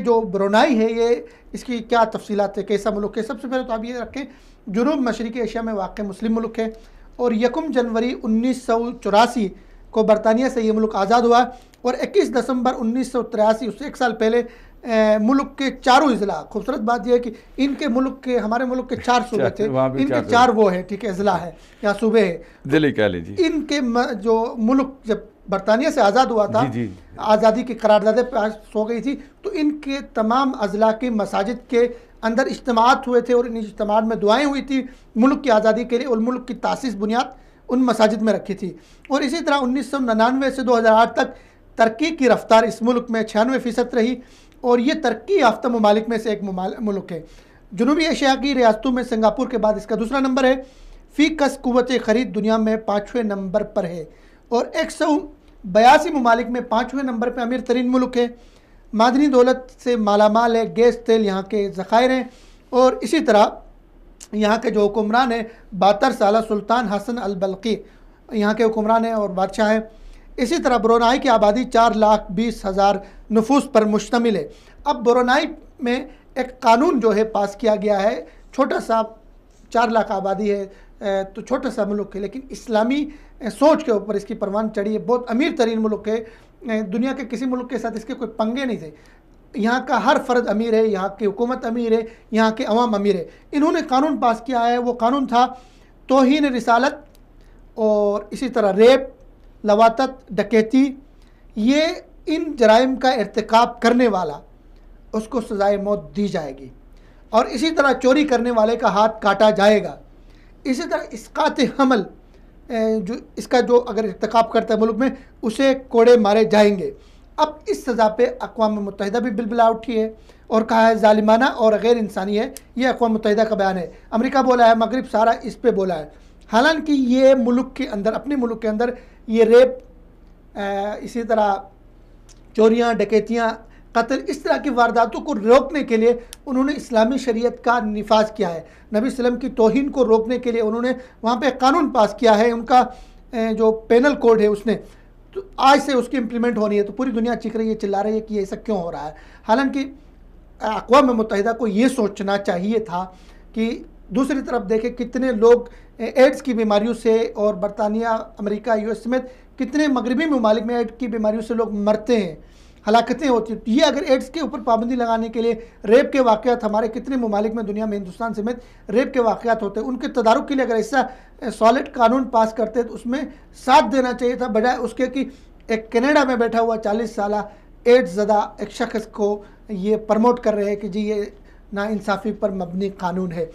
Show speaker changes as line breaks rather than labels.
جو برونائى ہے یہ اس کی کیا تفصیلات ہے، کیسا ملک ہے؟ سب سے پہلے تو آپ یہ رکھیں جنوب مشرقی ایشیا میں واقع مسلم ملک ہے، اور 1 جنوری 1984 کو برطانیہ سے یہ ملک آزاد ہوا، اور 21 دسمبر 1983 اس سے 1 سال پہلے ملک کے چاروں اضلاع، خوبصورت بات یہ ہے کہ ان کے ملک کے، ہمارے ملک کے 4 صوبے تھے، ان کے 4 وہ ہیں، ٹھیک ہے، اضلاع ہے یا صوبے ہیں،
ضلع کہہ لیجیے۔
ان کے جو ملک جب برطانیہ سے آزاد ہوا تھا، آزادی کی قراردادیں پاس ہو گئی تھی، تو ان کے تمام اضلاع کی مساجد کے اندر اجتماعات ہوئے تھے، اور ان اجتماعات میں دعائیں ہوئی تھی ملک کی آزادی کے لیے، اور ملک کی تاسیس بنیاد ان مساجد میں رکھی تھی۔ اور اسی طرح 1999 سے 2008 تک ترقی کی رفتار اس ملک میں 96% رہی، اور یہ ترقی یافتہ ممالک میں سے ایک ملک ہے۔ جنوبی ایشیا کی ریاستوں میں سنگاپور کے بعد اس کا دوسرا نمبر ہے، فی کس قوت خرید دنیا میں 5ویں نمبر پر ہے، اور 182 ممالک میں 5ویں نمبر پہ امیر ترین ملک ہے۔ معدنی دولت سے مالا مال ہے، گیس تیل یہاں کے ذخائر ہیں، اور اسی طرح یہاں کے جو حکمران ہیں 72 سالہ سلطان حسن البلقی یہاں کے حکمران ہیں اور بادشاہ ہیں۔ اسی طرح برونائى کی آبادی 4,20,000 نفوس پر مشتمل ہے۔ اب برونائى میں ایک قانون جو ہے پاس کیا گیا ہے، چھوٹا سا 4 لاکھ آبادی ہے تو چھوٹا سا ملک ہے، لیکن اسلامی سوچ کے اوپر اس کی پروان چڑھی ہے، بہت امیر ترین ملک ہے، دنیا کے کسی ملک کے ساتھ اس کے کوئی پنگے نہیں تھے، یہاں کا ہر فرد امیر ہے، یہاں کی حکومت امیر ہے، یہاں کے عوام امیر ہے۔ انہوں نے قانون پاس کیا ہے، وہ قانون تھا توہین رسالت، اور اسی طرح ریپ، لواطت، ڈکیتی، یہ ان جرائم کا ارتکاب کرنے والا اس کو سزائے موت دی جائے گی، اور اسی طرح چوری کرنے والے کا ہاتھ کاٹا جائے گا۔ اسی طرح اسقاط حمل، جو اس کا جو اگر ارتکاب کرتا ہے ملک میں، اسے کوڑے مارے جائیں گے۔ اب اس سزا پہ اقوام متحدہ بھی بلبلا اٹھی ہے اور کہا ہے ظالمانہ اور غیر انسانی ہے، یہ اقوام متحدہ کا بیان ہے۔ امریکہ بولا ہے، مغرب سارا اس پہ بولا ہے، حالانکہ یہ ملک کے اندر، اپنے ملک کے اندر یہ ریپ، اسی طرح چوریاں، ڈکیتیاں، قتل، اس طرح کی وارداتوں کو روکنے کے لیے انہوں نے اسلامی شریعت کا نفاذ کیا ہے، نبی صلی اللہ علیہ وسلم کی توہین کو روکنے کے لیے انہوں نے وہاں پہ قانون پاس کیا ہے، ان کا جو پینل کوڈ ہے اس نے، تو آج سے اس کی امپلیمنٹ ہونی ہے، تو پوری دنیا چیخ رہی ہے، چلا رہی ہے کہ یہ ایسا کیوں ہو رہا ہے۔ حالانکہ اقوام متحدہ کو یہ سوچنا چاہیے تھا کہ دوسری طرف دیکھیں کتنے لوگ ایڈز کی بیماریوں سے، اور برطانیہ، امریکہ، US سمیت کتنے مغربی ممالک میں ایڈز کی بیماریوں سے لوگ مرتے ہیں، ہلاکتیں ہوتی ہیں۔ یہ اگر ایڈز کے اوپر پابندی لگانے کے لیے، ریپ کے واقعات ہمارے کتنے ممالک میں دنیا میں، ہندوستان سمیت ریپ کے واقعات ہوتے ہیں، ان کے تدارک کے لیے اگر ایسا سالڈ قانون پاس کرتے تو اس میں ساتھ دینا چاہیے تھا، بجائے اس کے کہ ایک کینیڈا میں بیٹھا ہوا 40 سالہ ایڈز زدہ ایک شخص کو یہ پرموٹ کر رہے ہیں کہ جی یہ ناانصافی پر مبنی قانون ہے۔